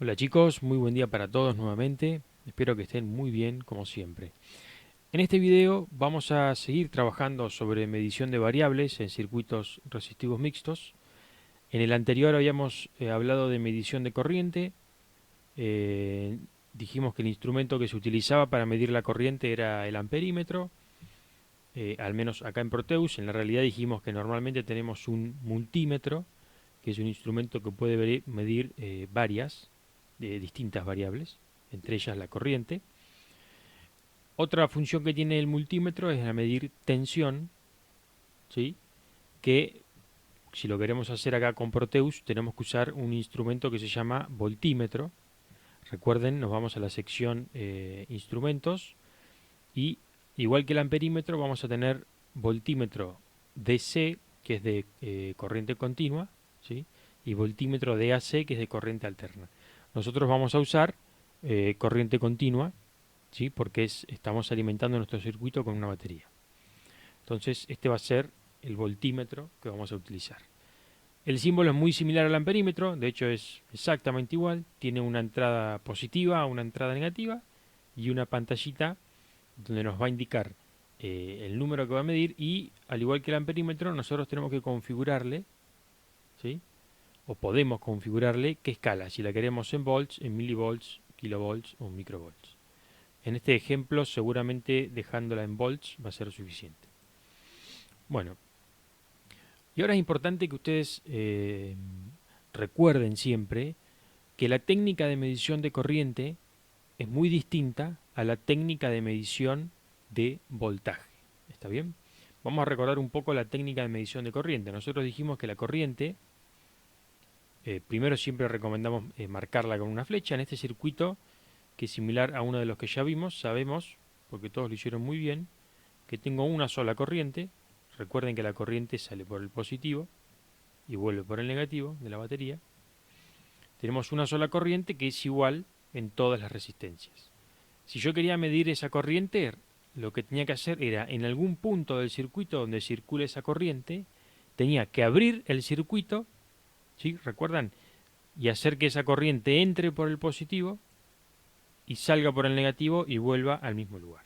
Hola chicos, muy buen día para todos nuevamente. Espero que estén muy bien como siempre. En este video vamos a seguir trabajando sobre medición de variables en circuitos resistivos mixtos. En el anterior habíamos hablado de medición de corriente. Eh, Dijimos que el instrumento que se utilizaba para medir la corriente era el amperímetro. Al menos acá en Proteus. En la realidad dijimos que normalmente tenemos un multímetro, que es un instrumento que puede medir varias, distintas variables, entre ellas la corriente. Otra función que tiene el multímetro es la medir tensión, ¿sí? Que si lo queremos hacer acá con Proteus tenemos que usar un instrumento que se llama voltímetro. Recuerden, nos vamos a la sección instrumentos y igual que el amperímetro vamos a tener voltímetro DC, que es de corriente continua, ¿sí? Y voltímetro DAC, que es de corriente alterna. Nosotros vamos a usar corriente continua, ¿sí? Porque estamos alimentando nuestro circuito con una batería. Entonces, este va a ser el voltímetro que vamos a utilizar. El símbolo es muy similar al amperímetro, de hecho es exactamente igual. Tiene una entrada positiva, una entrada negativa y una pantallita donde nos va a indicar el número que va a medir y, al igual que el amperímetro, nosotros tenemos que configurarle, ¿sí? O podemos configurarle qué escala, si la queremos en volts, en milivolts, kilovolts o microvolts. En este ejemplo, seguramente dejándola en volts va a ser suficiente. Bueno, y ahora es importante que ustedes recuerden siempre que la técnica de medición de corriente es muy distinta a la técnica de medición de voltaje. ¿Está bien? Vamos a recordar un poco la técnica de medición de corriente. Nosotros dijimos que la corriente, primero siempre recomendamos marcarla con una flecha. En este circuito, que es similar a uno de los que ya vimos, sabemos, porque todos lo hicieron muy bien, que tengo una sola corriente. Recuerden que la corriente sale por el positivo y vuelve por el negativo de la batería. Tenemos una sola corriente que es igual en todas las resistencias. Si yo quería medir esa corriente, lo que tenía que hacer era, en algún punto del circuito donde circula esa corriente, tenía que abrir el circuito, ¿sí? ¿Recuerdan? Y hacer que esa corriente entre por el positivo y salga por el negativo y vuelva al mismo lugar.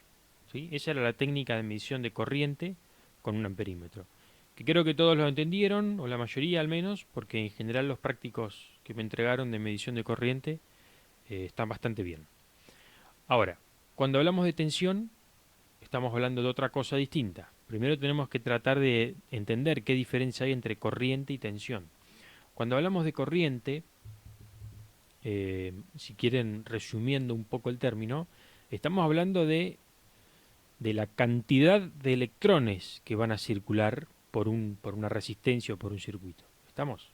¿Sí? Esa era la técnica de medición de corriente con un amperímetro. Que creo que todos lo entendieron, o la mayoría al menos, porque en general los prácticos que me entregaron de medición de corriente están bastante bien. Ahora, cuando hablamos de tensión, estamos hablando de otra cosa distinta. Primero tenemos que tratar de entender qué diferencia hay entre corriente y tensión. Cuando hablamos de corriente, si quieren resumiendo un poco el término, estamos hablando de la cantidad de electrones que van a circular por una resistencia o por un circuito. ¿Estamos?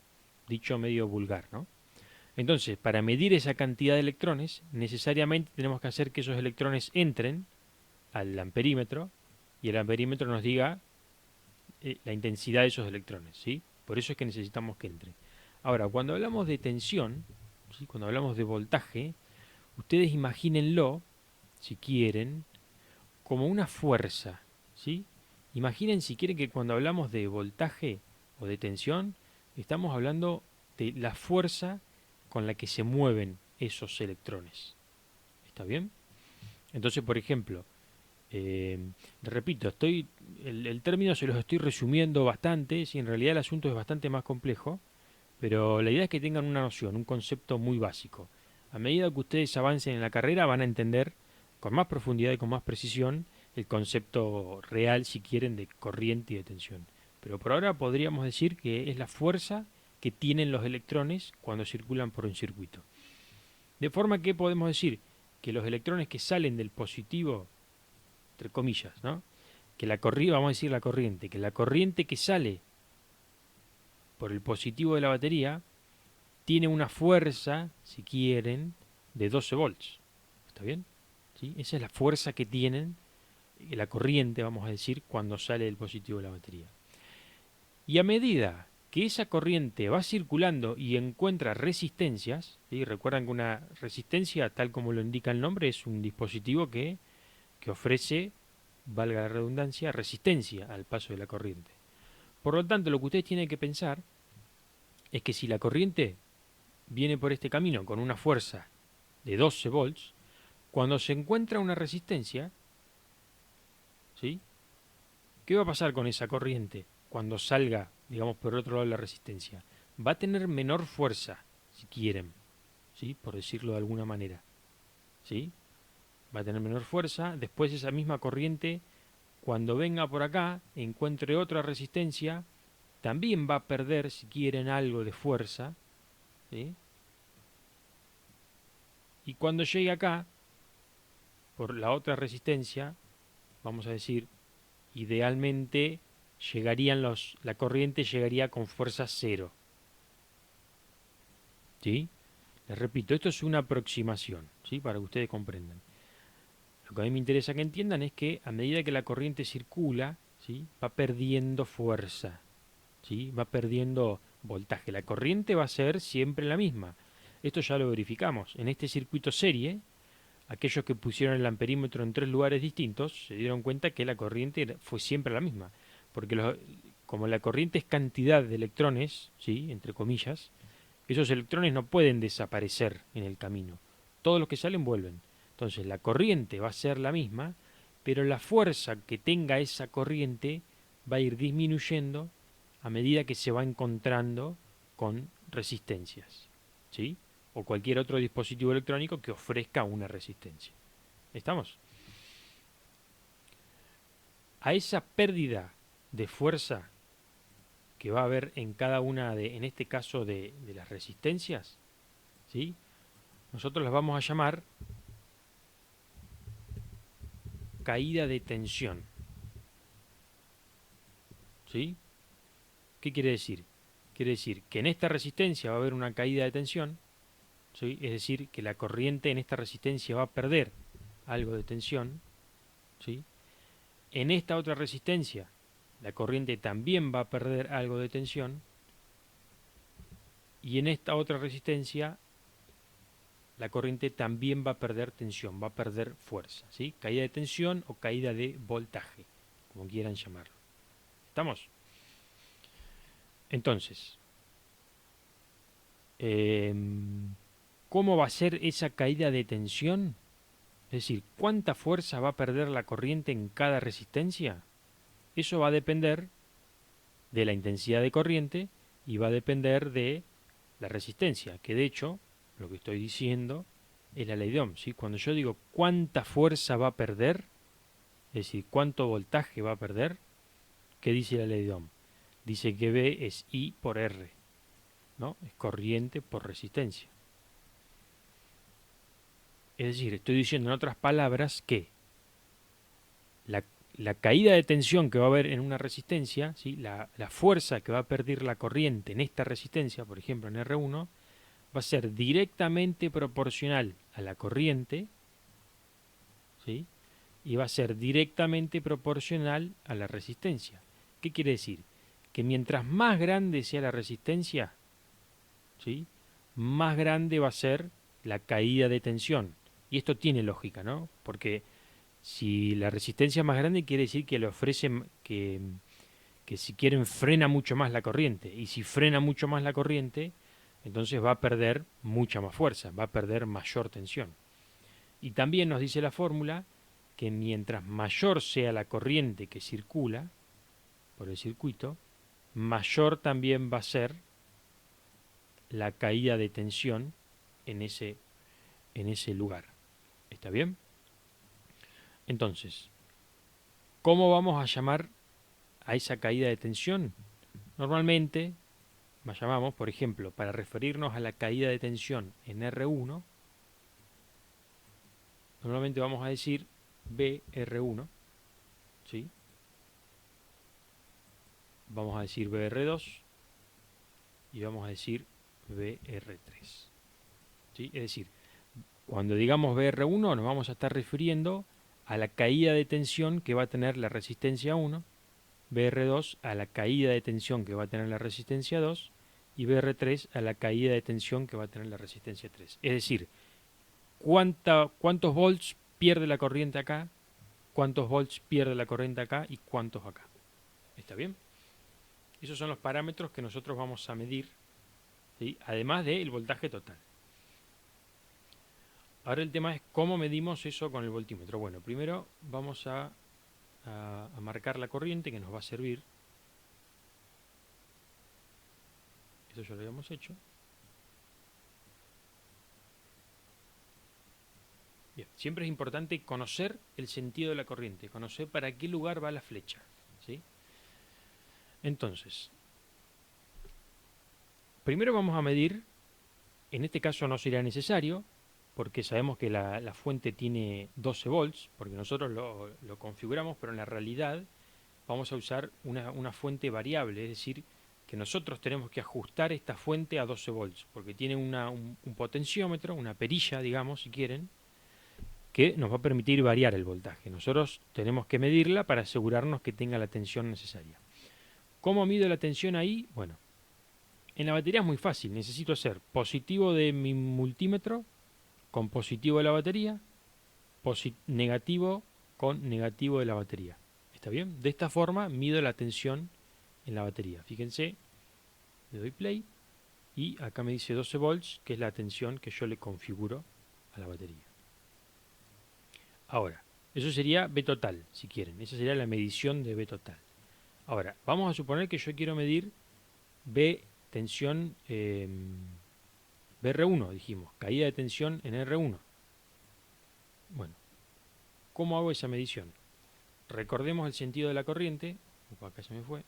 Dicho medio vulgar, ¿no? Entonces, para medir esa cantidad de electrones, necesariamente tenemos que hacer que esos electrones entren al amperímetro y el amperímetro nos diga la intensidad de esos electrones, ¿sí? Por eso es que necesitamos que entre. Ahora, cuando hablamos de tensión, ¿sí? Cuando hablamos de voltaje, ustedes imagínenlo, si quieren, como una fuerza, ¿sí? Imaginen si quieren que cuando hablamos de voltaje o de tensión, estamos hablando de la fuerza con la que se mueven esos electrones. ¿Está bien? Entonces, por ejemplo, eh, repito, el término se los estoy resumiendo bastante, si en realidad el asunto es bastante más complejo, pero la idea es que tengan una noción, un concepto muy básico. A medida que ustedes avancen en la carrera van a entender con más profundidad y con más precisión el concepto real, si quieren, de corriente y de tensión. Pero por ahora podríamos decir que es la fuerza que tienen los electrones cuando circulan por un circuito. De forma que podemos decir que los electrones que salen del positivo, entre comillas, ¿no? Que la corriente, vamos a decir la corriente, que la corriente que sale por el positivo de la batería tiene una fuerza, si quieren, de 12 volts. ¿Está bien? ¿Sí? Esa es la fuerza que tienen la corriente, vamos a decir, cuando sale del positivo de la batería. Y a medida que esa corriente va circulando y encuentra resistencias, ¿sí? Recuerdan que una resistencia, tal como lo indica el nombre, es un dispositivo que ofrece, valga la redundancia, resistencia al paso de la corriente. Por lo tanto, lo que ustedes tienen que pensar es que si la corriente viene por este camino con una fuerza de 12 volts, cuando se encuentra una resistencia, ¿sí? ¿Qué va a pasar con esa corriente cuando salga, digamos, por el otro lado de la resistencia? Va a tener menor fuerza, si quieren, ¿sí? Por decirlo de alguna manera, ¿sí? Va a tener menor fuerza. Después esa misma corriente, cuando venga por acá, encuentre otra resistencia, también va a perder, si quieren, algo de fuerza, ¿sí? Y cuando llegue acá, por la otra resistencia, vamos a decir, idealmente la corriente llegaría con fuerza cero, ¿sí? Les repito, esto es una aproximación, ¿sí? Para que ustedes comprendan. Lo que a mí me interesa que entiendan es que a medida que la corriente circula, ¿sí? Va perdiendo fuerza, ¿sí? Va perdiendo voltaje. La corriente va a ser siempre la misma. Esto ya lo verificamos. En este circuito serie, aquellos que pusieron el amperímetro en 3 lugares distintos se dieron cuenta que la corriente fue siempre la misma. Porque como la corriente es cantidad de electrones, ¿sí? Entre comillas, esos electrones no pueden desaparecer en el camino. Todos los que salen vuelven. Entonces la corriente va a ser la misma, pero la fuerza que tenga esa corriente va a ir disminuyendo a medida que se va encontrando con resistencias, ¿sí? O cualquier otro dispositivo electrónico que ofrezca una resistencia. ¿Estamos? A esa pérdida de fuerza que va a haber en cada una en este caso, de las resistencias, ¿sí? Nosotros las vamos a llamar caída de tensión, ¿sí? ¿Qué quiere decir? Quiere decir que en esta resistencia va a haber una caída de tensión, ¿sí? Es decir, que la corriente en esta resistencia va a perder algo de tensión, ¿sí? En esta otra resistencia, la corriente también va a perder algo de tensión, y en esta otra resistencia, la corriente también va a perder tensión, va a perder fuerza, ¿sí? Caída de tensión o caída de voltaje, como quieran llamarlo. ¿Estamos? Entonces, eh, ¿cómo va a ser esa caída de tensión? Es decir, ¿cuánta fuerza va a perder la corriente en cada resistencia? Eso va a depender de la intensidad de corriente y va a depender de la resistencia, que de hecho, lo que estoy diciendo es la ley de Ohm, ¿sí? Cuando yo digo cuánta fuerza va a perder, es decir, cuánto voltaje va a perder, ¿qué dice la ley de Ohm? Dice que V es I por R, ¿no? Es corriente por resistencia. Es decir, estoy diciendo en otras palabras que la, la caída de tensión que va a haber en una resistencia, ¿sí? La fuerza que va a perder la corriente en esta resistencia, por ejemplo en R1, va a ser directamente proporcional a la corriente, ¿sí? Y va a ser directamente proporcional a la resistencia. ¿Qué quiere decir? Que mientras más grande sea la resistencia, ¿sí? Más grande va a ser la caída de tensión. Y esto tiene lógica, ¿no? Porque si la resistencia es más grande quiere decir que le ofrece que si quieren frena mucho más la corriente. Y si frena mucho más la corriente, entonces va a perder mucha más fuerza, va a perder mayor tensión. Y también nos dice la fórmula que mientras mayor sea la corriente que circula por el circuito, mayor también va a ser la caída de tensión en ese lugar. ¿Está bien? Entonces, ¿cómo vamos a llamar a esa caída de tensión? Normalmente la llamamos, por ejemplo, para referirnos a la caída de tensión en R1, normalmente vamos a decir BR1, ¿sí? Vamos a decir BR2 y vamos a decir BR3, ¿sí? Es decir, cuando digamos BR1 nos vamos a estar refiriendo a la caída de tensión que va a tener la resistencia 1, BR2 a la caída de tensión que va a tener la resistencia 2 y BR3 a la caída de tensión que va a tener la resistencia 3. Es decir, cuántos volts pierde la corriente acá, cuántos volts pierde la corriente acá y cuántos acá. ¿Está bien? Esos son los parámetros que nosotros vamos a medir, ¿sí? Además del voltaje total. Ahora el tema es cómo medimos eso con el voltímetro. Bueno, primero vamos a marcar la corriente que nos va a servir. Eso ya lo habíamos hecho. Bien, siempre es importante conocer el sentido de la corriente, conocer para qué lugar va la flecha, ¿sí? Entonces, primero vamos a medir, en este caso no será necesario, porque sabemos que la fuente tiene 12 volts, porque nosotros lo configuramos, pero en la realidad vamos a usar una fuente variable, es decir, que nosotros tenemos que ajustar esta fuente a 12 volts, porque tiene un potenciómetro, una perilla, digamos, si quieren, que nos va a permitir variar el voltaje. Nosotros tenemos que medirla para asegurarnos que tenga la tensión necesaria. ¿Cómo mido la tensión ahí? Bueno, en la batería es muy fácil. Necesito hacer positivo de mi multímetro con positivo de la batería, negativo con negativo de la batería. ¿Está bien? De esta forma mido la tensión en la batería. Fíjense, le doy play y acá me dice 12 volts, que es la tensión que yo le configuro a la batería. Ahora, eso sería B total, si quieren. Esa sería la medición de B total. Ahora, vamos a suponer que yo quiero medir B tensión BR1, dijimos, caída de tensión en R1. Bueno, ¿cómo hago esa medición? Recordemos el sentido de la corriente. Acá se me fue.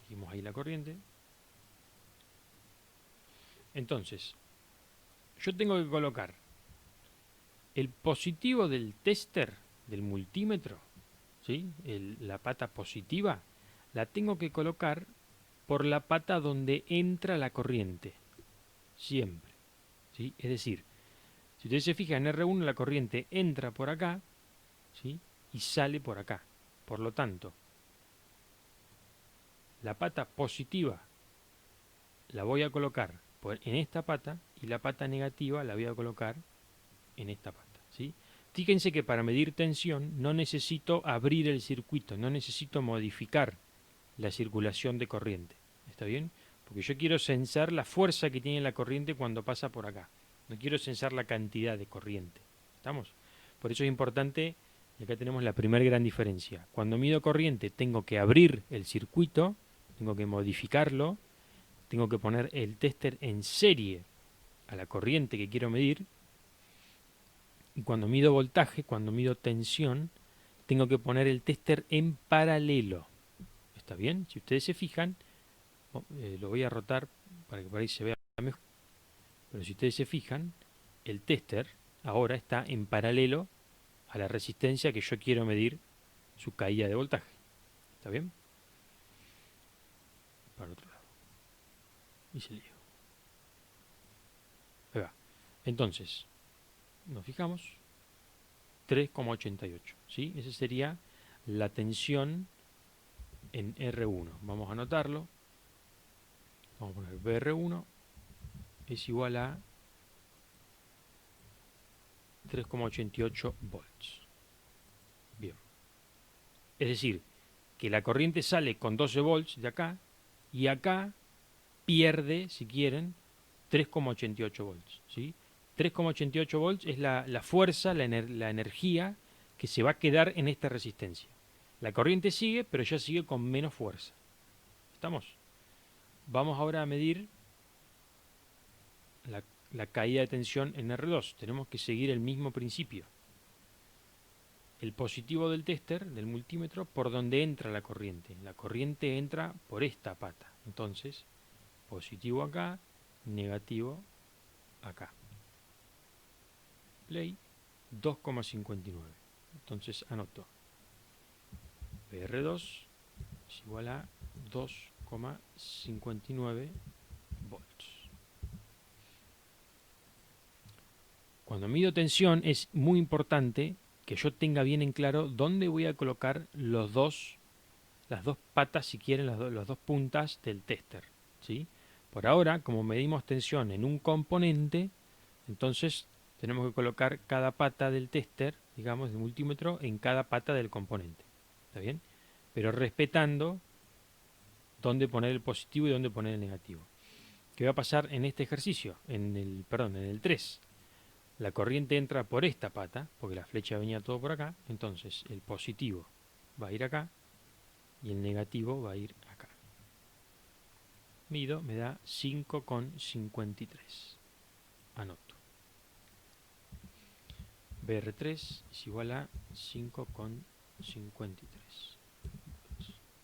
Dijimos ahí la corriente. Entonces, yo tengo que colocar el positivo del tester, del multímetro, ¿sí? La pata positiva, la tengo que colocar por la pata donde entra la corriente, siempre, ¿sí? Es decir, si ustedes se fijan en R1 la corriente entra por acá, ¿sí? Y sale por acá. Por lo tanto, la pata positiva la voy a colocar en esta pata y la pata negativa la voy a colocar en esta pata, ¿sí? Fíjense que para medir tensión no necesito abrir el circuito, no necesito modificar la circulación de corriente. ¿Está bien? Porque yo quiero censar la fuerza que tiene la corriente cuando pasa por acá. No quiero censar la cantidad de corriente. ¿Estamos? Por eso es importante, y acá tenemos la primera gran diferencia. Cuando mido corriente tengo que abrir el circuito, tengo que modificarlo, tengo que poner el tester en serie a la corriente que quiero medir. Y cuando mido voltaje, cuando mido tensión, tengo que poner el tester en paralelo. ¿Está bien? Si ustedes se fijan, lo voy a rotar para que por ahí se vea mejor. Pero si ustedes se fijan, el tester ahora está en paralelo a la resistencia que yo quiero medir su caída de voltaje. ¿Está bien? Para otro lado. Y se lío. Ahí va. Entonces, nos fijamos, 3,88. ¿Sí? Esa sería la tensión en R1. Vamos a anotarlo. Vamos a poner BR1 es igual a 3,88 volts. Bien. Es decir, que la corriente sale con 12 volts de acá y acá pierde, si quieren, 3,88 volts. ¿Sí? 3,88 volts es la fuerza, la energía que se va a quedar en esta resistencia. La corriente sigue, pero ya sigue con menos fuerza. ¿Estamos? Vamos ahora a medir la caída de tensión en R2. Tenemos que seguir el mismo principio. El positivo del tester, del multímetro, por donde entra la corriente. La corriente entra por esta pata. Entonces, positivo acá, negativo acá. Play 2,59. Entonces anoto. PR2 es igual a 2,59 volts. Cuando mido tensión es muy importante que yo tenga bien en claro dónde voy a colocar las dos patas, si quieren, las dos puntas del tester, ¿sí? Por ahora, como medimos tensión en un componente, entonces tenemos que colocar cada pata del tester, digamos, del multímetro, en cada pata del componente. ¿Está bien? pero respetando dónde poner el positivo y dónde poner el negativo. ¿Qué va a pasar en este ejercicio? En el 3. La corriente entra por esta pata, porque la flecha venía todo por acá, entonces el positivo va a ir acá y el negativo va a ir acá. Mido, me da 5,53. Anoto. BR3 es igual a 5,53.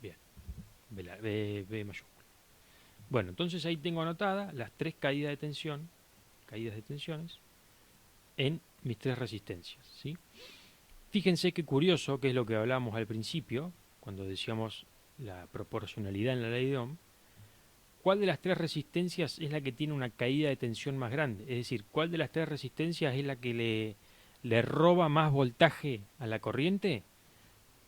Bien, B mayúscula. Bueno, entonces ahí tengo anotadas las tres caídas de tensiones, en mis tres resistencias, ¿sí? Fíjense qué curioso, que es lo que hablábamos al principio, cuando decíamos la proporcionalidad en la ley de Ohm. ¿Cuál de las tres resistencias es la que tiene una caída de tensión más grande? Es decir, ¿cuál de las tres resistencias es la que le roba más voltaje a la corriente?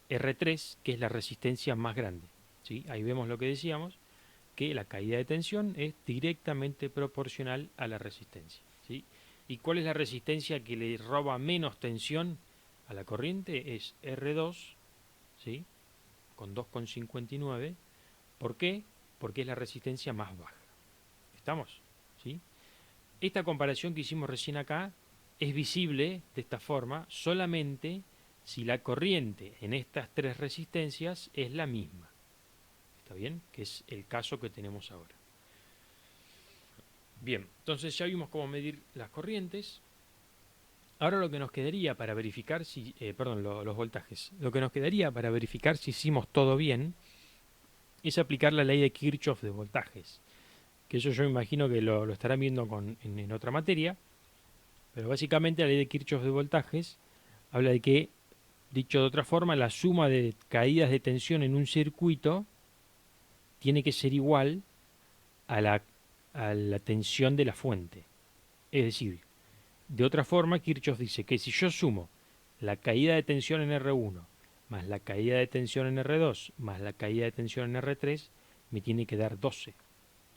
R3, que es la resistencia más grande, ¿sí? Ahí vemos lo que decíamos, que la caída de tensión es directamente proporcional a la resistencia, ¿sí? ¿Y cuál es la resistencia que le roba menos tensión a la corriente? Es R2, ¿sí? Con 2,59. ¿Por qué? Porque es la resistencia más baja. ¿Estamos? ¿Sí? Esta comparación que hicimos recién acá es visible de esta forma solamente si la corriente en estas tres resistencias es la misma. ¿Está bien? Que es el caso que tenemos ahora. Bien, entonces ya vimos cómo medir las corrientes. Ahora lo que nos quedaría para verificar si, los voltajes, lo que nos quedaría para verificar si hicimos todo bien es aplicar la ley de Kirchhoff de voltajes, que eso yo imagino que lo estarán viendo en otra materia, pero básicamente la ley de Kirchhoff de voltajes habla de que, dicho de otra forma, la suma de caídas de tensión en un circuito tiene que ser igual a la tensión de la fuente. Es decir, de otra forma, Kirchhoff dice que si yo sumo la caída de tensión en R1 más la caída de tensión en R2 más la caída de tensión en R3, me tiene que dar 12.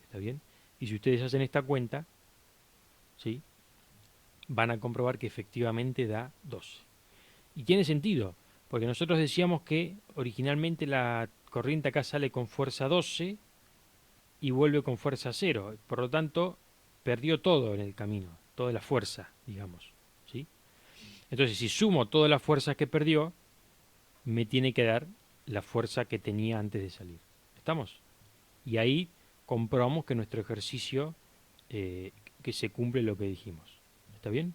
¿Está bien? Y si ustedes hacen esta cuenta, ¿sí?, van a comprobar que efectivamente da 12. Y tiene sentido, porque nosotros decíamos que originalmente la corriente acá sale con fuerza 12 y vuelve con fuerza 0. Por lo tanto, perdió todo en el camino, toda la fuerza, digamos, ¿sí? Entonces, si sumo todas las fuerzas que perdió, me tiene que dar la fuerza que tenía antes de salir. ¿Estamos? Y ahí comprobamos que nuestro ejercicio, que se cumple lo que dijimos. ¿Está bien?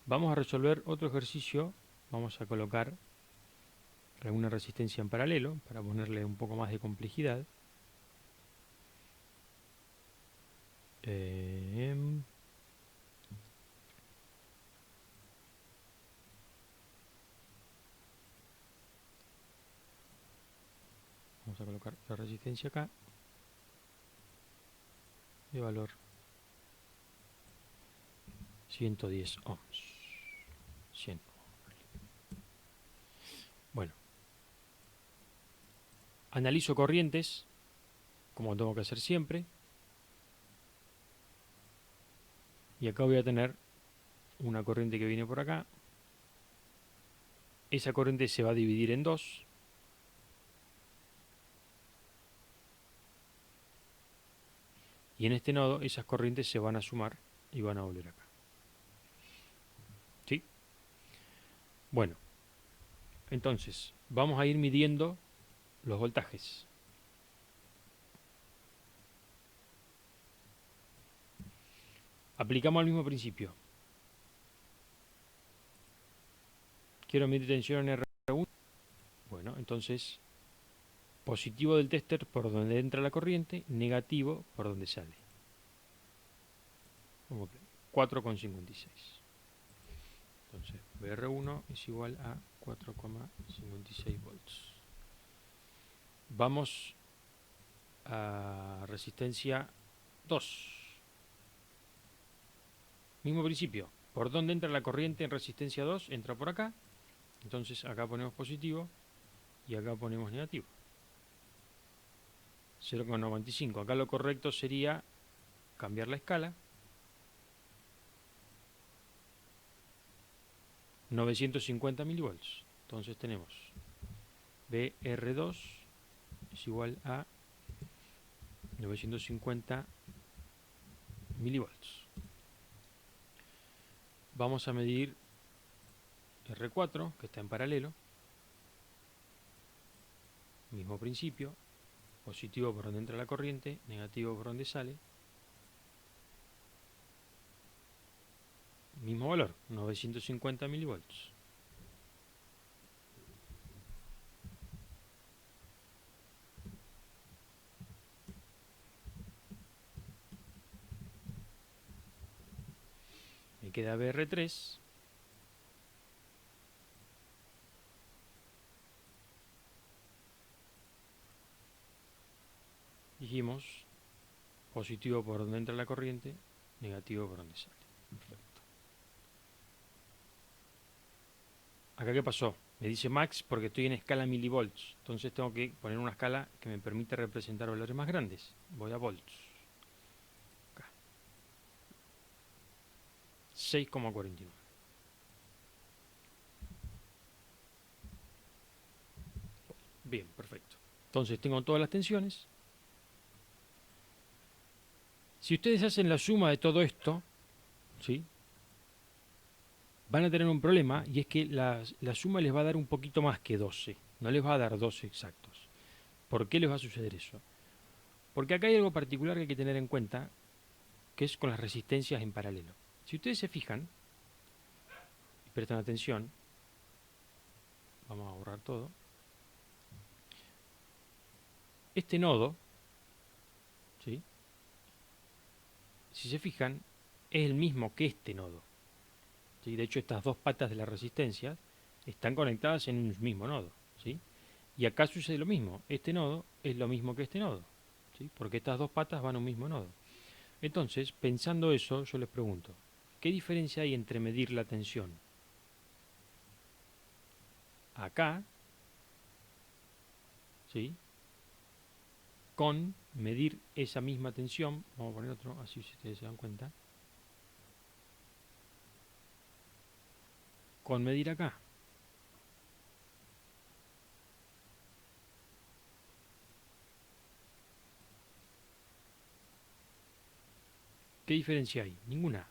Vamos a resolver otro ejercicio. Vamos a colocar alguna resistencia en paralelo para ponerle un poco más de complejidad. Eh, Vamos a colocar la resistencia acá de valor 110 ohms. 100. Bueno, analizo corrientes, como tengo que hacer siempre. Y acá voy a tener una corriente que viene por acá. Esa corriente se va a dividir en dos. Y en este nodo esas corrientes se van a sumar y van a volver acá. ¿Sí? Bueno, entonces vamos a ir midiendo los voltajes. Aplicamos el mismo principio. Quiero medir tensión en R1. Bueno, entonces positivo del tester por donde entra la corriente, negativo por donde sale. 4,56. Entonces, BR1 es igual a 4,56 volts. Vamos a resistencia 2. Mismo principio. ¿Por dónde entra la corriente en resistencia 2? Entra por acá. Entonces acá ponemos positivo y acá ponemos negativo. 0,95. Acá lo correcto sería cambiar la escala. 950 milivolts. Entonces tenemos BR2 es igual a 950 milivolts. Vamos a medir R4, que está en paralelo. Mismo principio, positivo por donde entra la corriente, negativo por donde sale. Mismo valor, 950 milivolts. Me queda BR3. Dijimos positivo por donde entra la corriente, negativo por donde sale. Perfecto. ¿Acá qué pasó? Me dice max porque estoy en escala milivolts. Entonces tengo que poner una escala que me permita representar valores más grandes. Voy a volts. Acá. 6,49. Bien, perfecto. Entonces tengo todas las tensiones. Si ustedes hacen la suma de todo esto, ¿sí?, van a tener un problema, y es que la suma les va a dar un poquito más que 12. No les va a dar 12 exactos. ¿Por qué les va a suceder eso? Porque acá hay algo particular que hay que tener en cuenta, que es con las resistencias en paralelo. Si ustedes se fijan y prestan atención, vamos a borrar todo. Este nodo, ¿sí?, si se fijan, es el mismo que este nodo. ¿Sí? De hecho, estas dos patas de la resistencia están conectadas en un mismo nodo. ¿Sí? Y acá sucede lo mismo. Este nodo es lo mismo que este nodo, ¿sí?, porque estas dos patas van a un mismo nodo. Entonces, pensando eso, yo les pregunto, ¿qué diferencia hay entre medir la tensión acá, ¿sí?, con medir esa misma tensión? Vamos a poner otro, así si ustedes se dan cuenta. Con medir acá. ¿Qué diferencia hay? Ninguna.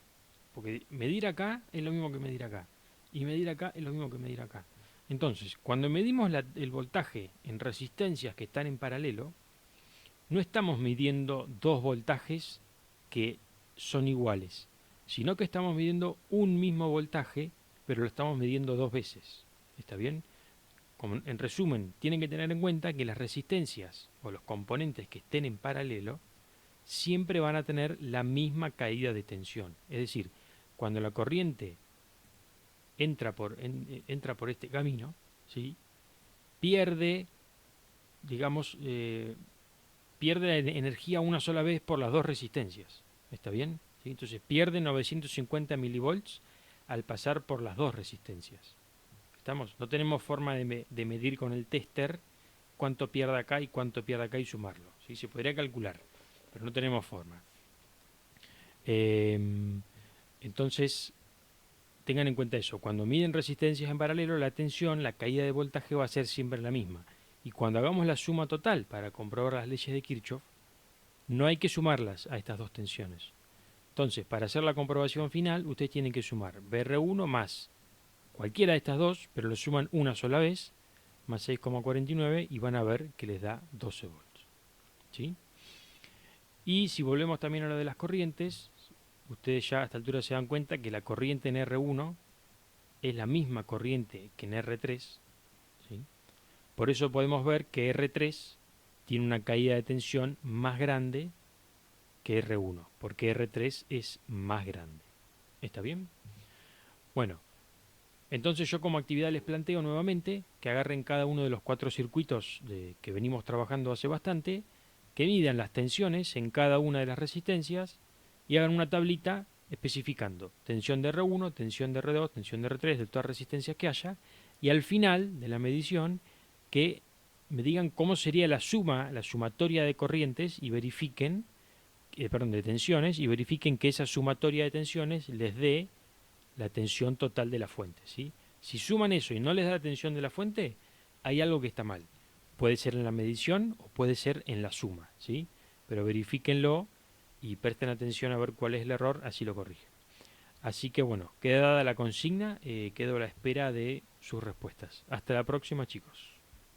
Porque medir acá es lo mismo que medir acá. Y medir acá es lo mismo que medir acá. Entonces, cuando medimos el voltaje en resistencias que están en paralelo, no estamos midiendo dos voltajes que son iguales, sino que estamos midiendo un mismo voltaje, pero lo estamos midiendo dos veces. ¿Está bien? Como en resumen, tienen que tener en cuenta que las resistencias o los componentes que estén en paralelo siempre van a tener la misma caída de tensión. Es decir, cuando la corriente entra por este camino, ¿sí?, pierde, digamos, pierde energía una sola vez por las dos resistencias. ¿Está bien? ¿Sí? Entonces pierde 950 milivolts al pasar por las dos resistencias. ¿Estamos? No tenemos forma de medir con el tester cuánto pierde acá y cuánto pierde acá y sumarlo. ¿Sí? Se podría calcular, pero no tenemos forma. Entonces, tengan en cuenta eso. Cuando miden resistencias en paralelo, la tensión, la caída de voltaje va a ser siempre la misma. Y cuando hagamos la suma total para comprobar las leyes de Kirchhoff, no hay que sumarlas a estas dos tensiones. Entonces, para hacer la comprobación final, ustedes tienen que sumar BR1 más cualquiera de estas dos, pero lo suman una sola vez, más 6,49, y van a ver que les da 12 volts. ¿Sí? Y si volvemos también a lo de las corrientes, ustedes ya a esta altura se dan cuenta que la corriente en R1 es la misma corriente que en R3. ¿Sí? Por eso podemos ver que R3 tiene una caída de tensión más grande que R1, porque R3 es más grande. ¿Está bien? Bueno, entonces yo como actividad les planteo nuevamente que agarren cada uno de los 4 circuitos que venimos trabajando hace bastante, que midan las tensiones en cada una de las resistencias y hagan una tablita especificando tensión de R1, tensión de R2, tensión de R3, de todas las resistencias que haya, y al final de la medición que me digan cómo sería la sumatoria de corrientes y verifiquen, de tensiones, y verifiquen que esa sumatoria de tensiones les dé la tensión total de la fuente. ¿Sí? Si suman eso y no les da la tensión de la fuente, hay algo que está mal. Puede ser en la medición o puede ser en la suma, ¿sí? Pero verifíquenlo y presten atención a ver cuál es el error, así lo corrigen. Así que bueno, queda dada la consigna, quedo a la espera de sus respuestas. Hasta la próxima, chicos.